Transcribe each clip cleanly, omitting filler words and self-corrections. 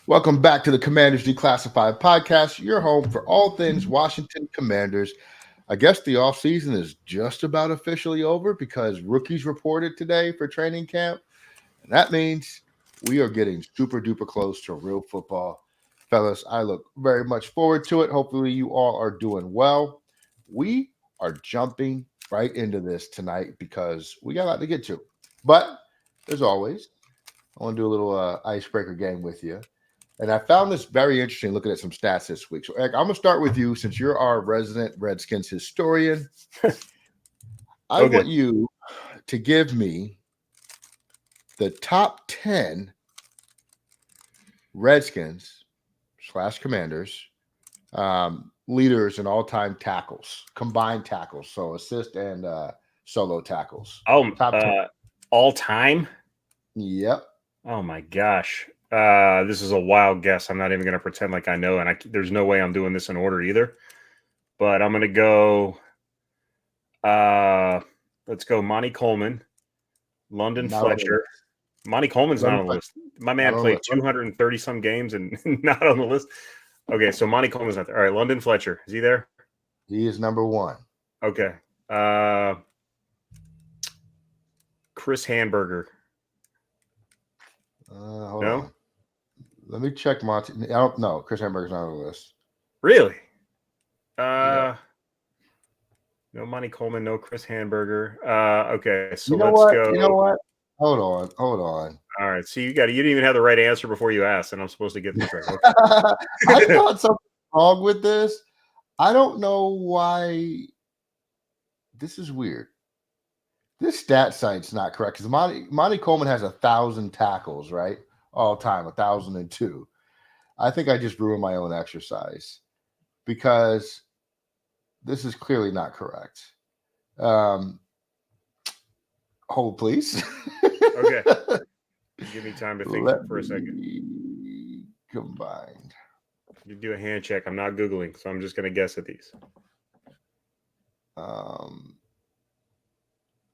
Welcome back to the Commanders Declassified podcast, your home for all things Washington Commanders. I guess the offseason is just about officially over because rookies reported today for training camp. And that means we are getting super duper close to real football. Fellas, I look very much forward to it. Hopefully, you all are doing well. We are jumping right into this tonight because we got a lot to get to. But as always, I want to do a little icebreaker game with you. And I found this very interesting looking at some stats this week. So, Eric, I'm going to start with you since you're our resident Redskins historian. I Okay. want you to give me the top 10 Redskins / Commanders leaders in all-time tackles, combined tackles, so assist and solo tackles. Top 10. All time? Yep. Oh my gosh. This is a wild guess. I'm not even going to pretend like I know, and there's no way I'm doing this in order either. But I'm going to go. Let's go. Monty Coleman, London Not Fletcher. Monty Coleman's not on the list. My man played 230 some games and not on the list. Okay, so Monty Coleman's not there. All right, London Fletcher, is he there? He is number one. Okay. Chris Hamburger. Hold No? on. Let me check Monty. I don't know. Chris Hamburger's not on the list. Really? Yeah. No Monty Coleman, no Chris Hamburger. Okay, so You know let's what? go. You know what? Hold on. All right, so you didn't even have the right answer before you asked, and I'm supposed to get this right. Okay. I thought something wrong with this. I don't know why. This is weird. This stat site's not correct because Monty Coleman has 1,000 tackles, right? All time, 1,002. I think I just ruined my own exercise because this is clearly not correct. Hold, please. Okay. Give me time to think for a second. Combined. You do a hand check. I'm not Googling, so I'm just going to guess at these. I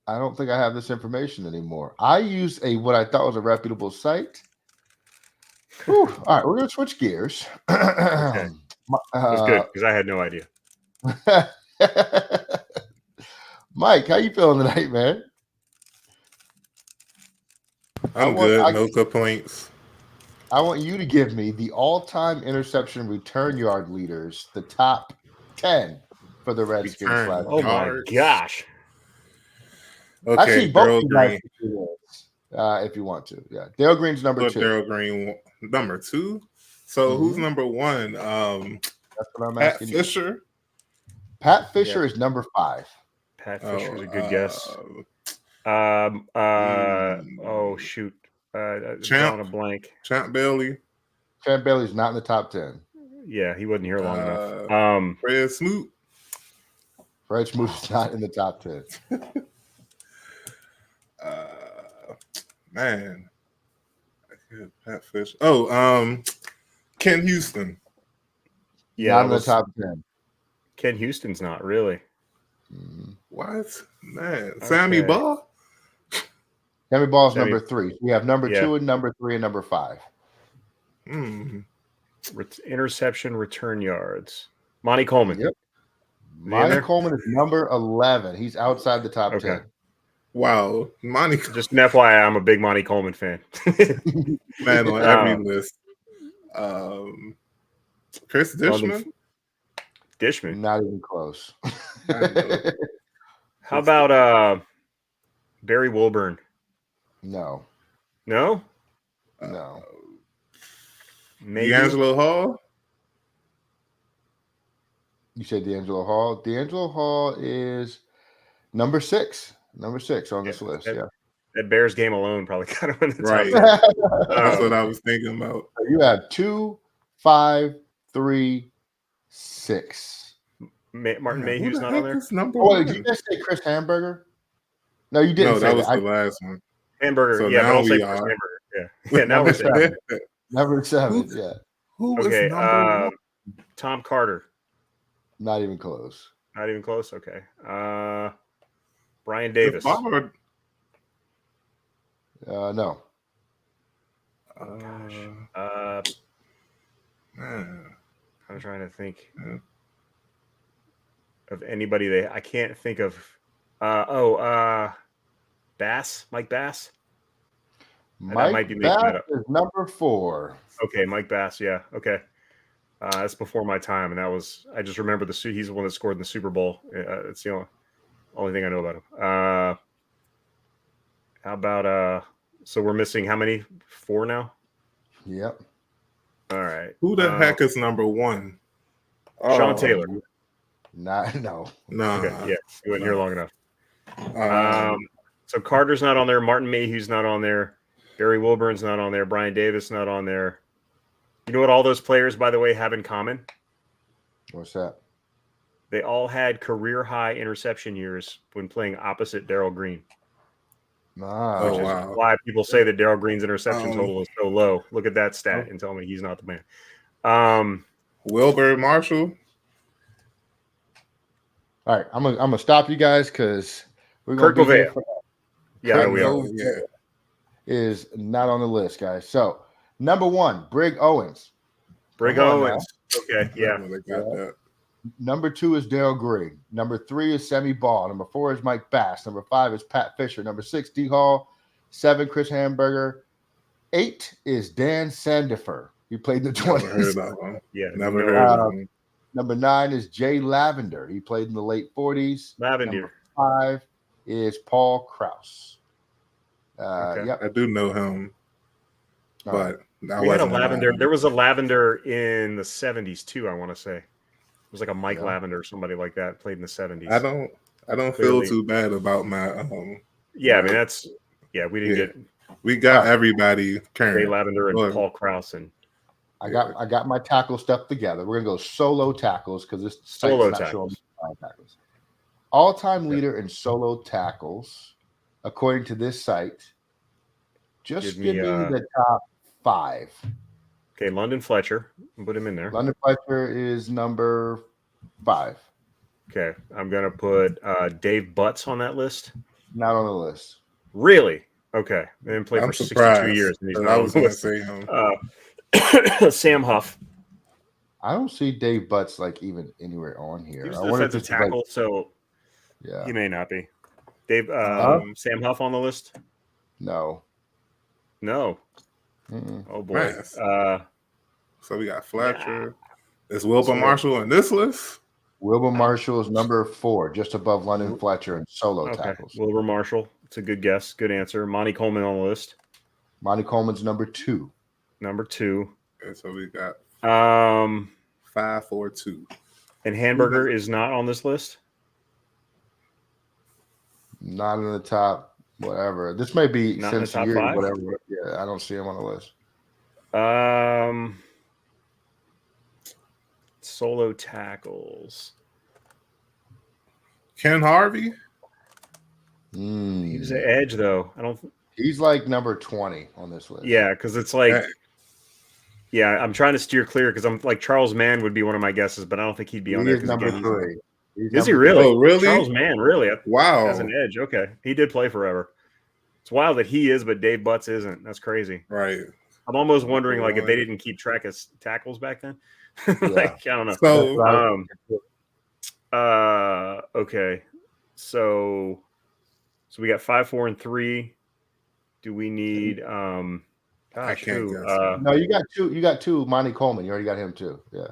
don't think I have this information anymore. I use what I thought was a reputable site. All right, we're going to switch gears. Okay. That's good because I had no idea. Mike, how you feeling tonight, man? I'm good. No complaints. I want you to give me the all-time interception return yard leaders, the top 10 for the Redskins. Oh my gosh! Okay, actually, both Green. If you want to, yeah. Darryl Green's number 2. Darryl Green number 2. So who's number 1? That's what I'm Pat asking. Fisher. Pat Fisher is number 5. Pat Fisher is a good guess. Oh shoot! Drawing a blank. Champ Bailey. Champ Bailey's not in the top 10. Yeah, he wasn't here long enough. Fred Smoot. Fred Smoot's not in the top 10. Man. Pat Fisher. Oh, Ken Houston. Yeah, not in the top 10. Ken Houston's not really. What? Man. Okay. Sammy Ball? Sammy Ball's number 3. We have number 2 and number 3 and number 5. Interception return yards. Monty Coleman. Yep. Monty Coleman is number 11. He's outside the top 10. Wow. Monty. Just an FYI, I'm a big Monty Coleman fan. Man, on every list. Chris Dishman? Dishman? Not even close. How about Barry Wilburn? No. No? No. Maybe. D'Angelo Hall? You said D'Angelo Hall. D'Angelo Hall is number 6. Number 6 on this list. That Bears game alone probably got him in the top. Right. That's what I was thinking about. You have 2, 5, 3, 6. Martin Mayhew's not on there. Did you just say Chris Hamburger? No, you didn't. No, that was the last one. Hamburger. So yeah, now I'll say we Chris are. Hamburger. Yeah. Now we're 7. Number 7. Yeah. Who was number 1? Tom Carter. Not even close. Not even close. Okay. Brian Davis. No. trying to think of anybody that I can't think of. Bass, Mike Bass. That might be Mike making Bass that up. is number 4. Okay, Mike Bass. Yeah. Okay. That's before my time, and I just remember he's the one that scored in the Super Bowl. It's the only thing I know about him. How about so we're missing how many? 4 now? Yep. All right. Who the heck is number 1? Sean Taylor. No. Okay, yeah. He wasn't here long enough. Um, So Carter's not on there. Martin Mayhew's not on there. Barry Wilburn's not on there. Brian Davis not on there. You know what all those players, by the way, have in common? What's that? They all had career-high interception years when playing opposite Darryl Green. Ah, Oh, Which is wow. why people say that Darryl Green's interception total is so low. Look at that stat and tell me he's not the man. Wilbur Marshall. All right, I'm gonna stop you guys because we're Kirk gonna be here Ovea. for Yeah, Kirk there we are. Ovea is not on the list, guys. So number 1, Brig Owens. Brig Come on Owens. Okay, yeah. They got that. Number 2 is Darryl Green. Number 3 is Sammy Ball. Number 4 is Mike Bass. Number 5 is Pat Fisher. Number 6, D Hall. 7, Chris Hamburger. 8 is Dan Sandifer. He played in the Never heard 20s. of him. Yeah. Never no, heard of him. Number 9 is Jay Lavender. He played in the late 40s. Lavender. Number 5 is Paul Krause. Okay. Yep. I do know him, All right. but We had a Lavender. There was a Lavender in the 70s too, I want to say. It was like a Mike Lavender or somebody like that played in the 70s. I don't Clearly. feel too bad about my Yeah, I mean we didn't get we got everybody current. Jay Lavender and Paul Krause and I got my tackle stuff together. We're gonna go solo tackles because this Solo site's not showing tackles. me tackles. All-time leader in solo tackles, according to this site. Just give me the top 5. Okay, London Fletcher. Put him in there. London Fletcher is number 5. Okay, I'm gonna put Dave Butts on that list. Not on the list. Really? Okay, they didn't play I'm for surprised. 62 years. And he's I not on was the going to list. say him. Sam Huff. I don't see Dave Butts like even anywhere on here. He was I a wonder if defensive this is like- tackle, so yeah. he may not be. Dave, Sam Huff on the list? No. No. Mm-mm. Oh boy. Nice. So we got Fletcher. Is Wilbur So- Marshall on this list? Wilbur Marshall is number 4, just above London Fletcher in solo Okay. tackles. Wilbur Marshall. It's a good guess. Good answer. Monty Coleman on the list. Monty Coleman's number 2. Number 2. Okay, so we got Um, 5, 4, 2. and Hamburger is not on this list. Not in the top, whatever. This may be Not in the since top year, 5? whatever. Yeah, I don't see him on the list. Solo tackles. Ken Harvey? He was an edge though. I don't. He's like number 20 on this list. Yeah, because it's like. Hey. Yeah, I'm trying to steer clear because I'm like Charles Mann would be one of my guesses, but I don't think he'd be on He there. is number Again, 3. is he really? Oh, really? Charles Mann, really? Wow. As an edge, okay. He did play forever. It's wild that he is, but Dave Butts isn't. That's crazy. Right. I'm almost wondering, like, if they didn't keep track of tackles back then. Like, I don't know. So, Okay. So we got 5, 4, and 3. Do we need I can't who? guess. No, you got 2. You got 2. Monty Coleman. You already got him too. Yeah.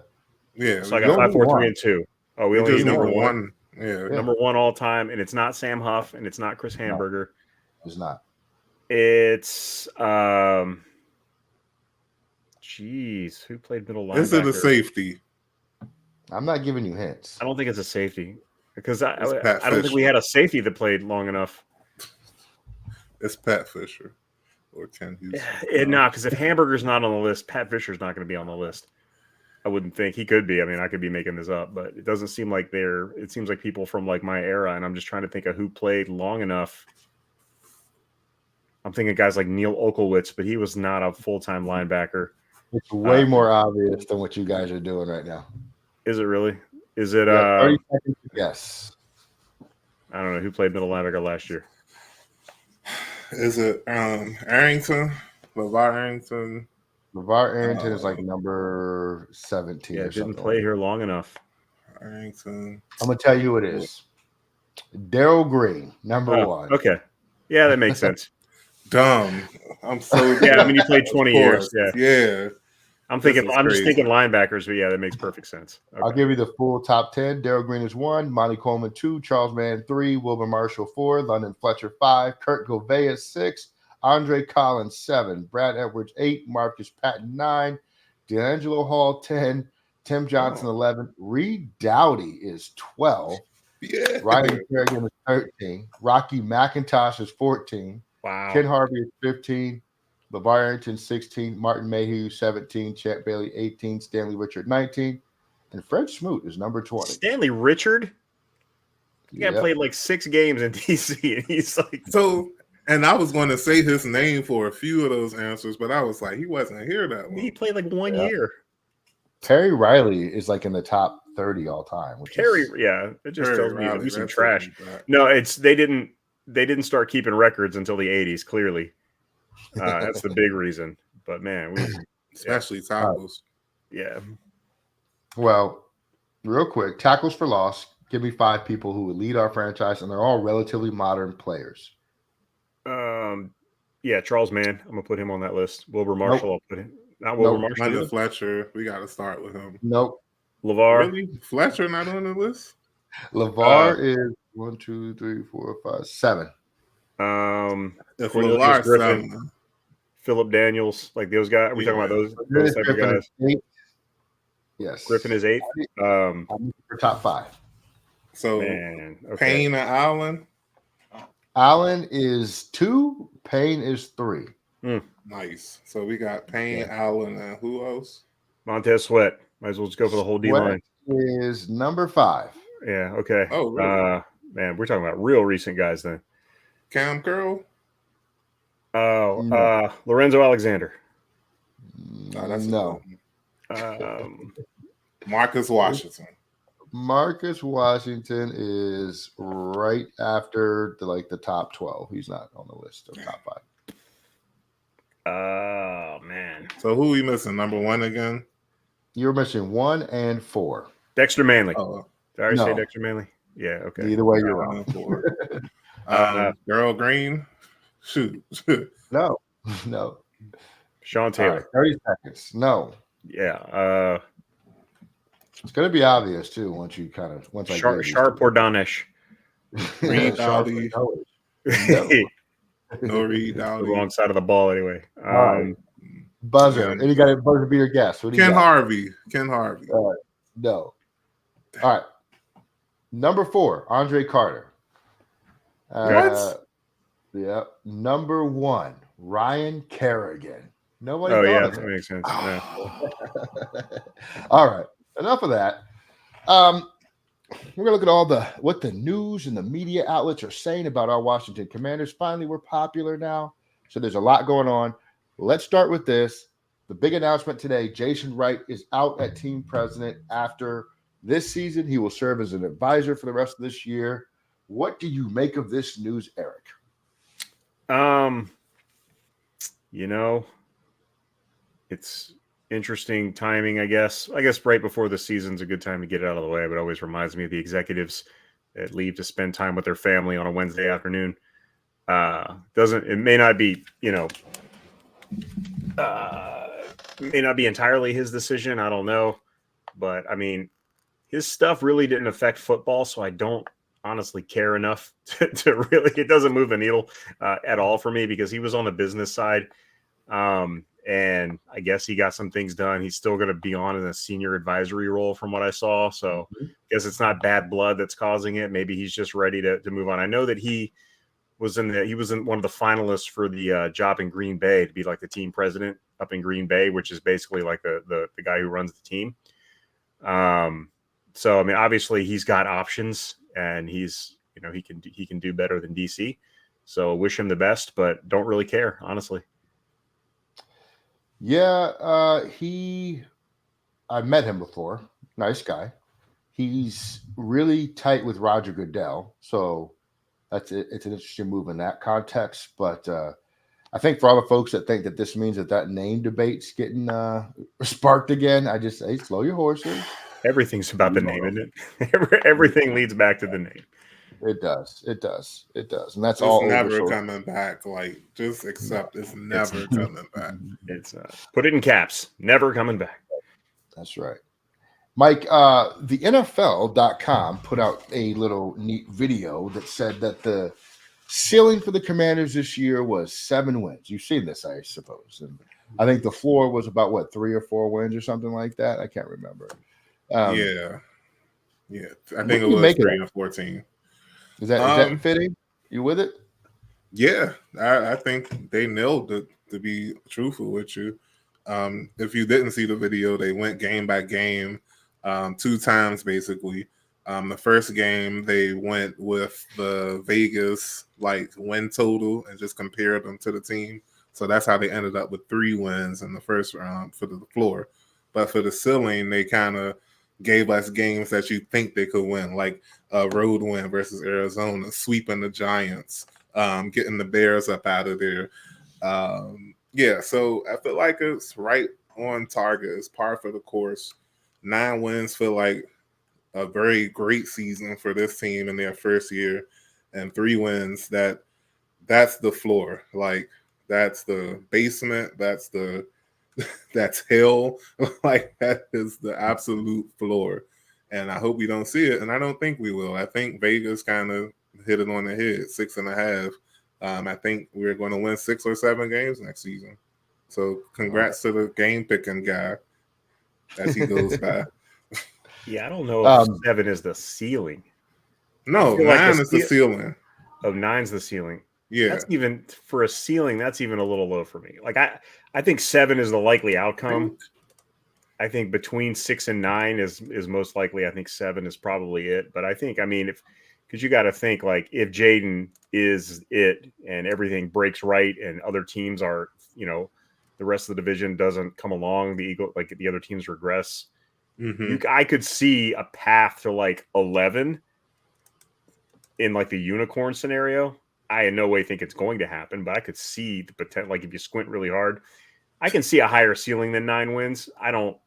yeah. So I got 5, 4, 3, and 2. Oh, we only need number 1. Yeah. Number 1 all time, and it's not Sam Huff, and it's not Chris Hamburger. It's not. It's geez, who played middle linebacker? Is it a safety? I'm not giving you hints. I don't think it's a safety because I It's Pat don't think Fisher. we had a safety that played long enough. It's Pat Fisher or Ken Houston. No, because if Hamburger's not on the list, Pat Fisher's not going to be on the list. I wouldn't think he could be. I mean, I could be making this up, but it doesn't seem like they're. It seems like people from like my era, and I'm just trying to think of who played long enough. I'm thinking guys like Neil Oklowitz, but he was not a full-time linebacker. It's way more obvious than what you guys are doing right now. Is it really? Is it? 30 seconds to guess. I don't know who played middle linebacker last year. Is it Arrington? LeVar Arrington? LeVar Arrington is like number 17 Yeah, or didn't something. play here long enough. Arrington. I'm gonna tell you who it is. Daryl Green, number one. Okay. Yeah, that makes sense. Dumb. I'm so Yeah, I mean, he played 20 years. course. Yeah. Yeah. I'm This thinking. is I'm just crazy. thinking linebackers, but yeah, that makes perfect sense. Okay. I'll give you the full top 10. Daryl Green is 1, Monty Coleman 2, Charles Mann 3, Wilbur Marshall 4, London Fletcher 5, Kurt Govea 6, Andre Collins 7, Brad Edwards 8, Marcus Patton 9, D'Angelo Hall 10, Tim Johnson 11, Reed Dowdy is 12, Yeah. Ryan Kerrigan is 13, Rocky McIntosh is 14, Wow. Ken Harvey is 15, LeVar Arrington 16, Martin Mayhew 17, Champ Bailey 18, Stanley Richard 19, and Fred Smoot is number 20. Stanley Richard. The guy Yep. played like 6 games in DC, and he's like. So, and I was going to say his name for a few of those answers, but I was like, he wasn't here that long. He played like 1 Yeah. year. Terry Riley is like in the top 30 all time. Yeah, it just tells me he's some trash. No, they didn't start keeping records until the 80s. Clearly, that's the big reason. But man, especially tackles. Yeah. Well, real quick, tackles for loss. Give me 5 people who would lead our franchise, and they're all relatively modern players. Yeah, Charles Mann. I'm gonna put him on that list. Wilbur Marshall. I'll put him. Not Wilbur Marshall. London Fletcher. We got to start with him. Nope. LeVar. Really? Fletcher not on the list? LeVar is 1, 2, 3, 4, 5, 7. If Cornelius LeVar Griffin, 7. Philip Daniels, like those guys. Are we talking about those type of guys? Yes. Griffin is 8. For top 5. So Man, okay. Payne and Allen. Allen is 2. Payne is 3. Nice. So we got Payne, Allen, and who else? Montez Sweat. Might as well just go for the whole D line. Is number 5. Yeah. Okay. Oh, really? Man, we're talking about real recent guys then. Cam Curl. Oh, Lorenzo Alexander. No. Marcus Washington. Marcus Washington is right after the top 12. He's not on the list of top 5. Oh man. So who are we missing? Number 1 again? You're missing 1 and 4. Dexter Manley. Oh, did I already say Dexter Manley? Yeah. Okay. Either way, you're wrong. Daryl Green. Shoot. No. Sean Taylor. Right, 30 seconds. No. Yeah. It's going to be obvious too once I Sharp or Donish. Reed Dowdy. No Reed Dowdy. The wrong side of the ball anyway. Buzzer. And you got a buzzer beater guess. What do you Ken got? Harvey. No. All right. Number 4, Andre Carter. What? Yeah. Number 1, Ryan Kerrigan. Nobody. Oh yeah, that makes sense. Yeah. All right. Enough of that. We're gonna look at what the news and the media outlets are saying about our Washington Commanders. Finally, we're popular now, so there's a lot going on. Let's start with this. The big announcement today: Jason Wright is out at team president after this season. He will serve as an advisor for the rest of this year. What do you make of this news, Eric? It's interesting timing, I guess. I guess right before the season's a good time to get it out of the way, but it always reminds me of the executives that leave to spend time with their family on a Wednesday afternoon. It may not be, may not be entirely his decision. I don't know. But I mean, his stuff really didn't affect football, so I don't honestly care enough to really, it doesn't move the needle at all for me because he was on the business side. And I guess he got some things done. He's still going to be on in a senior advisory role from what I saw. So I guess it's not bad blood that's causing it. Maybe he's just ready to move on. I know that he was in one of the finalists for the job in Green Bay to be like the team president up in Green Bay, which is basically like the guy who runs the team. So, I mean, obviously he's got options and he's, he can do better than DC. So wish him the best, but don't really care, honestly. Yeah, I met him before. Nice guy. He's really tight with Roger Goodell, so it's an interesting move in that context. But I think for all the folks that think that this means that name debate's getting sparked again, I just say slow your horses. Everything's about the name, isn't it? Everything leads back to the name. It does. It does. It does. And that's It's all never over. coming back. Like, just accept it's never coming back. It's put it in caps. Never coming back. That's right. Mike, the NFL.com put out a little neat video that said that the ceiling for the Commanders this year was 7 wins. You've seen this, I suppose. And I think the floor was about, what, 3 or 4 wins or something like that? I can't remember. Yeah. I think it was 3 and 14. Is that fitting? You with it? Yeah, I think they nailed it, to be truthful with you. If you didn't see the video, they went game by game, 2 times basically. The first game, they went with the Vegas win total and just compared them to the team. So that's how they ended up with 3 wins in the first round for the floor. But for the ceiling, they kind of gave us games that you think they could win, like a road win versus Arizona, sweeping the Giants, getting the Bears up out of there. So I feel like it's right on target. It's par for the course. 9 wins feel like a very great season for this team in their first year, and 3 wins, that's the floor. Like, that's the basement. That's hell. Like, that is the absolute floor. And I hope we don't see it. And I don't think we will. I think Vegas kind of hit it on the head, 6.5. I think we're going to win 6 or 7 games next season. So congrats to the game picking guy, as he goes by. Yeah, I don't know if 7 is the ceiling. No, 9 is the ceiling. Oh, 9's the ceiling. Yeah. That's even for a ceiling, that's even a little low for me. Like I think 7 is the likely outcome. I think between 6 and 9 is most likely. I think 7 is probably it. But I think, because you got to think, like, if Jaden is it and everything breaks right and other teams are, the rest of the division doesn't come along, the other teams regress. Mm-hmm. I could see a path to 11 in the unicorn scenario. I in no way think it's going to happen, but I could see the potential. If you squint really hard, I can see a higher ceiling than 9 wins. I don't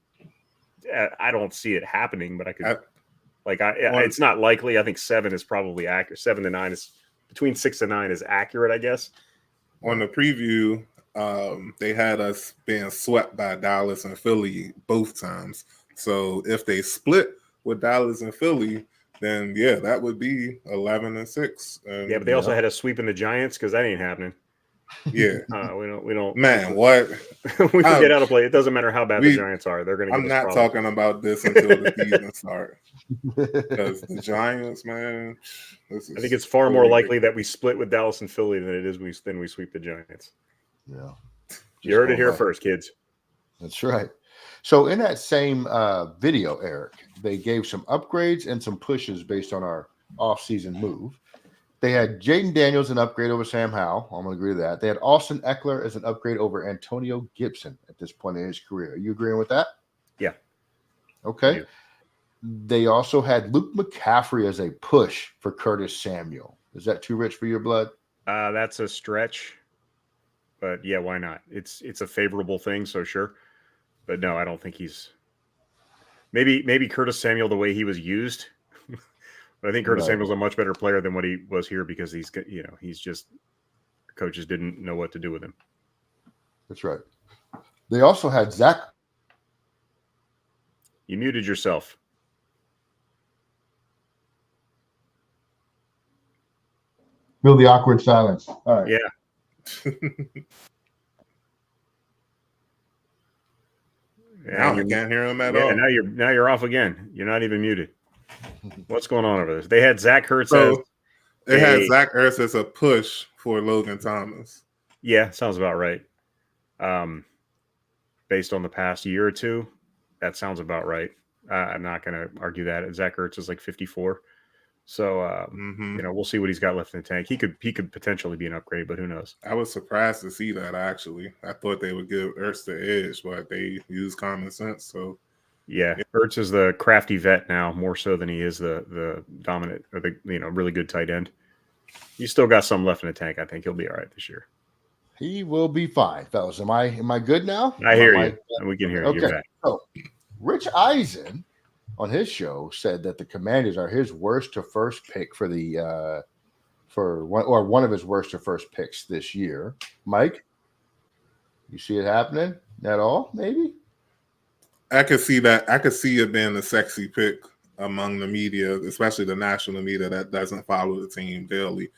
see it happening, but I could. It's not likely. I think 7 is probably accurate. 7 to 9 is between 6 and 9 is accurate, I guess. On the preview, they had us being swept by Dallas and Philly both times. So if they split with Dallas and Philly, then that would be 11 and 6. But they also had us sweeping the Giants, because that ain't happening. Yeah, we don't. Man, what? We can get out of play. It doesn't matter how bad the Giants are; they're going to. I'm not talking about this until the season starts, because the Giants, man. I think it's far more likely that we split with Dallas and Philly than it is we sweep the Giants. Yeah, you heard it here first, kids. That's right. So in that same video, Eric, they gave some upgrades and some pushes based on our offseason move. They had Jaden Daniels an upgrade over Sam Howell. I'm going to agree with that. They had Austin Eckler as an upgrade over Antonio Gibson at this point in his career. Are you agreeing with that? Yeah. Okay. They also had Luke McCaffrey as a push for Curtis Samuel. Is that too rich for your blood? That's a stretch. But yeah, why not? It's a favorable thing, so sure. But no, I don't think he's maybe Curtis Samuel the way he was used. But I think Curtis Samuel's a much better player than what he was here, because he's just coaches didn't know what to do with him. That's right. They also had Zach. You muted yourself. Feel the awkward silence. All right. Yeah. Now I can't hear him at all. Now you're off again. You're not even muted. What's going on over there? They had Zach Ertz had Zach Ertz as a push for Logan Thomas. Yeah, sounds about right. Based on the past year or two, that sounds about right. I'm not going to argue that. Zach Ertz is 54. So, we'll see what he's got left in the tank. He could potentially be an upgrade, but who knows? I was surprised to see that, actually. I thought they would give Ertz the edge, but they use common sense. So, yeah, Ertz is the crafty vet now, more so than he is the dominant or the really good tight end. He's still got some left in the tank. I think he'll be all right this year. He will be fine, fellas. Am I good now? I hear you. We can hear you. You're Okay. back. So Rich Eisen on his show said that the Commanders are his worst to first pick for the for one of his worst to first picks this year. Mike, you see it happening at all? Maybe. I could see that. I could see it being a sexy pick among the media, especially the national media that doesn't follow the team daily.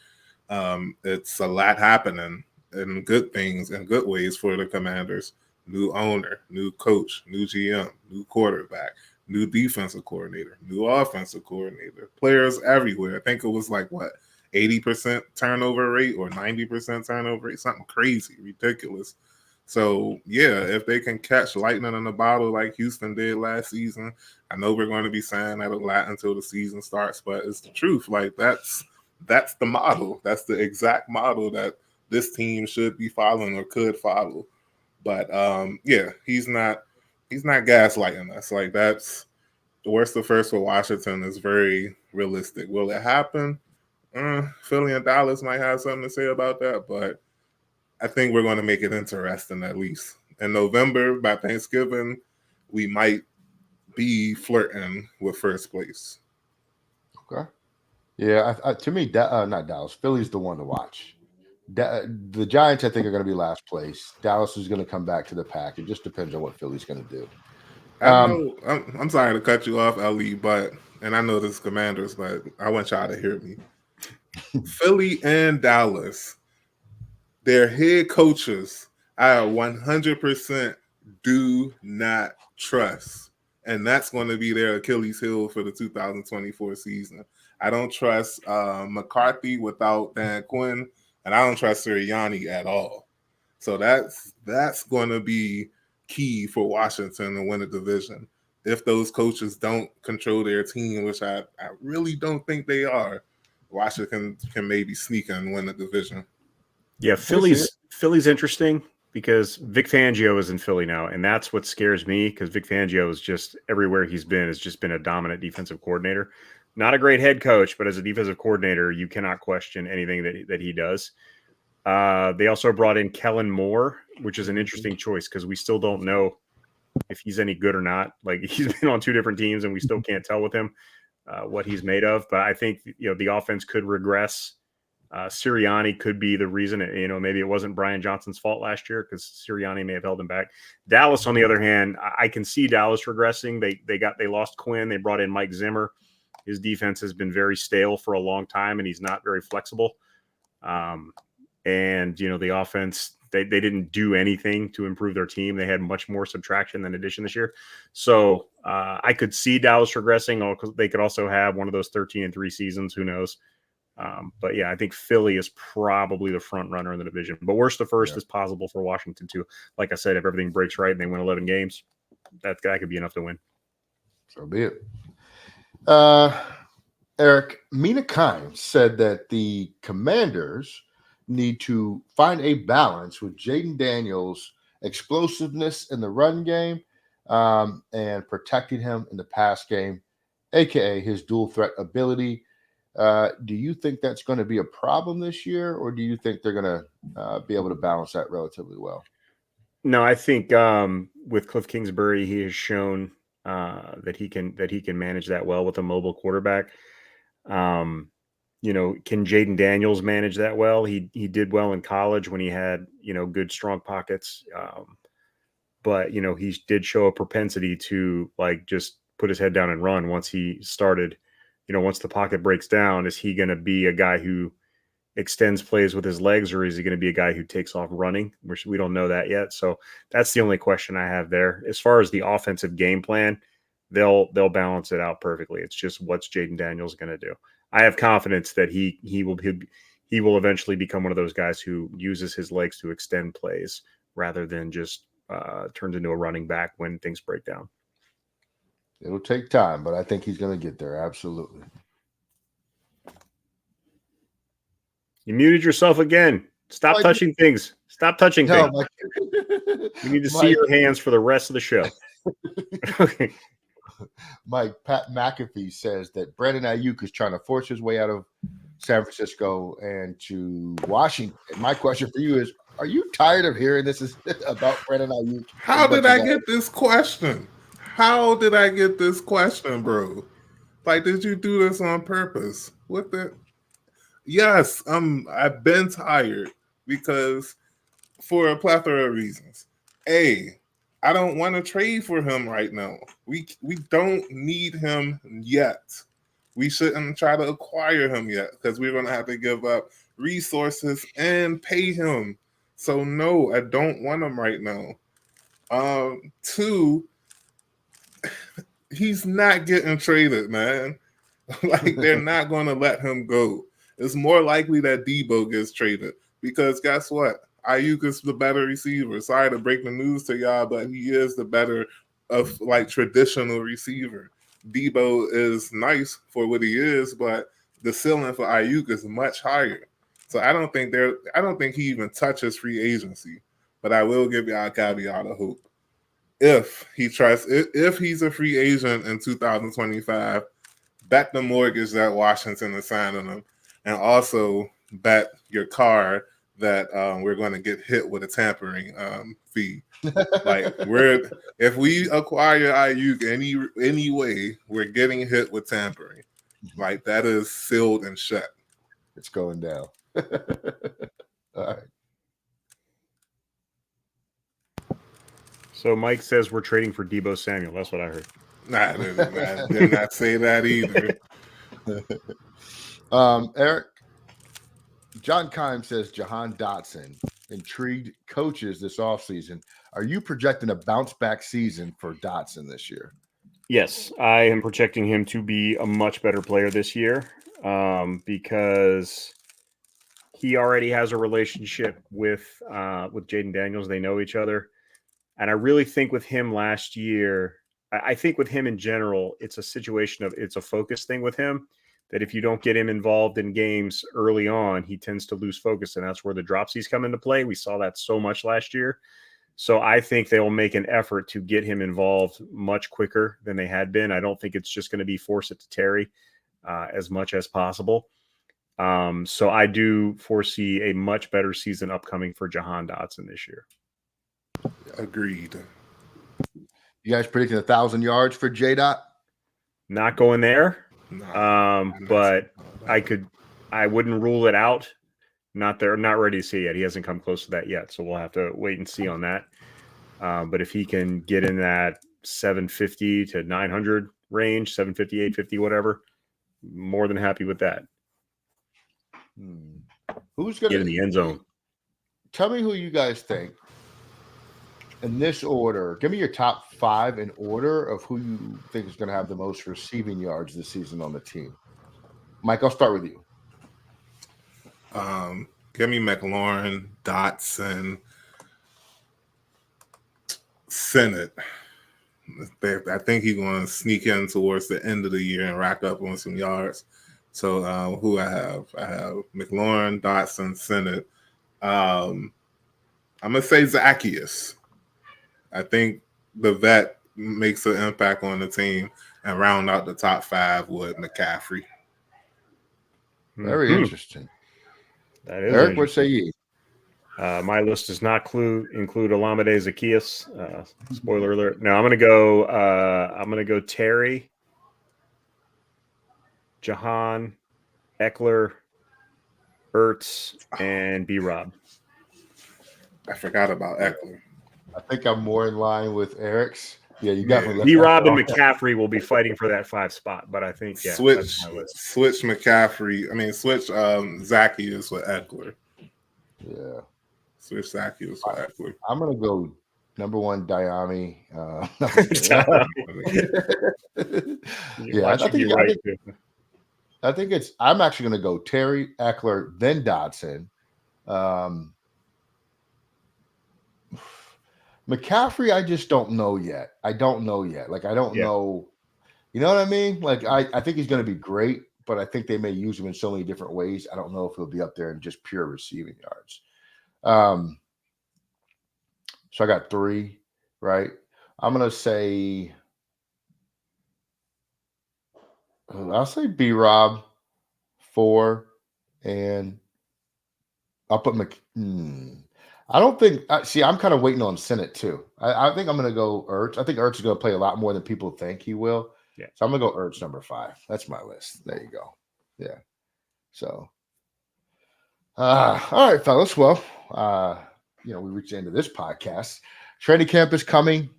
It's a lot happening and good things and good ways for the Commanders. New owner, new coach, new GM, new quarterback, new defensive coordinator, new offensive coordinator, players everywhere. I think it was like 80% turnover rate or 90% turnover rate, something crazy, ridiculous. So yeah, if they can catch lightning in a bottle like Houston did last season, I know we're going to be saying that a lot until the season starts, but it's the truth. Like that's the model. That's the exact model that this team should be following or could follow. But yeah, he's not gaslighting us. Like that's the worst of first for Washington is very realistic. Will it happen? Philly and Dallas might have something to say about that, but I think we're going to make it interesting at least. In November, by Thanksgiving, we might be flirting with first place. Okay. Yeah, to me, not Dallas. Philly's the one to watch. The Giants, I think, are going to be last place. Dallas is going to come back to the pack. It just depends on what Philly's going to do. I know. I'm sorry to cut you off, Ali, and I know this is Commanders, but I want y'all to hear me. Philly and Dallas, their head coaches, I 100% do not trust. And that's going to be their Achilles heel for the 2024 season. I don't trust McCarthy without Dan Quinn, and I don't trust Sirianni at all. So that's going to be key for Washington to win the division. If those coaches don't control their team, which I really don't think they are, Washington can maybe sneak and win the division. Yeah, Philly's interesting because Vic Fangio is in Philly now, and that's what scares me because Vic Fangio is just everywhere he's been has just been a dominant defensive coordinator. Not a great head coach, but as a defensive coordinator, you cannot question anything that he does. They also brought in Kellen Moore, which is an interesting choice because we still don't know if he's any good or not. Like he's been on two different teams, and we still can't tell with him what he's made of. But I think the offense could regress. Sirianni could be the reason. Maybe it wasn't Brian Johnson's fault last year because Sirianni may have held him back. Dallas, on the other hand, I can see Dallas regressing. They lost Quinn. They brought in Mike Zimmer. His defense has been very stale for a long time, and he's not very flexible. And the offense, they didn't do anything to improve their team. They had much more subtraction than addition this year. So I could see Dallas regressing. They could also have one of those 13-3 seasons. Who knows? But yeah, I think Philly is probably the front runner in the division. But worst to first is possible for Washington too. Like I said, if everything breaks right and they win 11 games, that could be enough to win. So be it. Eric, Mina Kimes said that the Commanders need to find a balance with Jaden Daniels' explosiveness in the run game and protecting him in the pass game, aka his dual threat ability. Do you think that's going to be a problem this year, or do you think they're going to be able to balance that relatively well? No, I think with Cliff Kingsbury, he has shown that he can manage that well with a mobile quarterback. Can Jaden Daniels manage that well? He did well in college when he had good strong pockets, but he did show a propensity to just put his head down and run once he started. Once the pocket breaks down, is he going to be a guy who extends plays with his legs, or is he going to be a guy who takes off running? Which we don't know that yet. So that's the only question I have there. As far as the offensive game plan, they'll balance it out perfectly. It's just what's Jaden Daniels going to do. I have confidence that he will eventually become one of those guys who uses his legs to extend plays rather than just turns into a running back when things break down. It'll take time, but I think he's going to get there. Absolutely. You muted yourself again. Stop touching things. Stop touching things. We need to see your hands for the rest of the show. Okay. Mike, Pat McAfee says that Brandon Ayuk is trying to force his way out of San Francisco and to Washington. My question for you is, Are you tired of hearing this about Brandon Ayuk? How did I get this question? How did I get this question, bro? Like, did you do this on purpose? What the? Yes, I've been tired because for a plethora of reasons. A, I don't want to trade for him right now. We don't need him yet. We shouldn't try to acquire him yet because we're going to have to give up resources and pay him. So no, I don't want him right now. Two, he's not getting traded, man. Like, they're not going to let him go. It's more likely that Debo gets traded because guess what? Ayuk is the better receiver. Sorry to break the news to y'all, but he is the better of like traditional receiver. Debo is nice for what he is, but the ceiling for Ayuk is much higher. So I don't think he even touches free agency. But I will give y'all a caveat of hope. If he's a free agent in 2025, bet the mortgage that Washington is signing him, and also bet your car that we're going to get hit with a tampering fee. Like if we acquire Ayuk any way, we're getting hit with tampering. Like that is sealed and shut. It's going down. All right. So Mike says we're trading for Debo Samuel. That's what I heard. Nah, I did not say that either. Eric, John Kime says Jahan Dotson intrigued coaches this offseason. Are you projecting a bounce back season for Dotson this year? Yes, I am projecting him to be a much better player this year because he already has a relationship with Jaden Daniels. They know each other. And I really think with him last year, I think with him in general, it's a situation of it's a focus thing with him that if you don't get him involved in games early on, he tends to lose focus. And that's where the dropsies come into play. We saw that so much last year. So I think they will make an effort to get him involved much quicker than they had been. I don't think it's just going to be force it to Terry as much as possible. So I do foresee a much better season upcoming for Jahan Dotson this year. Agreed. You guys predicting 1,000 yards for J-Dot? Not going there, No, but I wouldn't rule it out. Not ready to see it yet. He hasn't come close to that yet, so we'll have to wait and see on that. But if he can get in that 750 to 900 range, 750, 850, whatever, more than happy with that. Who's going to get in the end zone? Tell me who you guys think in this order. Give me your top 5 in order of who you think is going to have the most receiving yards this season on the team. Mike, I'll start with you. Give me McLaurin, Dotson, Sennett. I think he's going to sneak in towards the end of the year and rack up on some yards. So who I have McLaurin, Dotson, Sennett. I'm going to say Zacchaeus. I think the vet makes an impact on the team and round out the top 5 with McCaffrey. Very interesting. That is Eric, what say you? My list does not include Olamide Zacchaeus. Spoiler alert. No, I'm gonna go Terry, Jahan, Eckler, Ertz, and B-Rob. I forgot about Eckler. I think I'm more in line with Eric's. Yeah, you definitely. B-Rob and McCaffrey will be fighting for that 5 spot, but I think switch McCaffrey. I mean, switch Zacchaeus with Eckler. Yeah, switch Zacchaeus with Eckler. I'm gonna go number 1 Diami. I think it's. I'm actually gonna go Terry, Eckler, then Dotson. McCaffrey, I just don't know yet. Like, I don't know. You know what I mean? Like, I think he's going to be great, but I think they may use him in so many different ways. I don't know if he'll be up there in just pure receiving yards. So I got 3, right? I'm going to say, I'll say B-Rob 4, and I'll put I don't think. See, I'm kind of waiting on Senate too. I think I'm going to go Ertz. I think Ertz is going to play a lot more than people think he will. Yeah. So I'm going to go Ertz number 5. That's my list. There you go. Yeah. So, all right, fellas. Well, we reached the end of this podcast. Training camp is coming.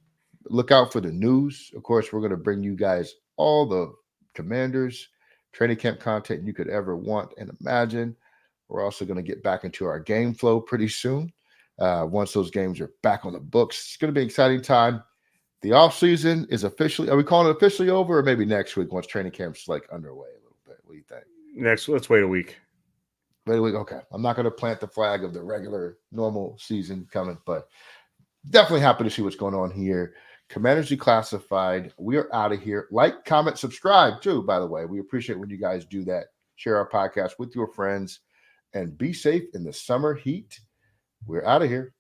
Look out for the news. Of course, we're going to bring you guys all the Commanders training camp content you could ever want and imagine. We're also going to get back into our game flow pretty soon. Once those games are back on the books, it's going to be an exciting time. The off season is officially. Are we calling it officially over, or maybe next week once training camp's like underway a little bit? What do you think? Let's wait a week. Wait a week. Okay, I'm not going to plant the flag of the regular normal season coming, but definitely happy to see what's going on here. Commanders Declassified. We are out of here. Like, comment, subscribe too. By the way, we appreciate when you guys do that. Share our podcast with your friends, and be safe in the summer heat. We're out of here.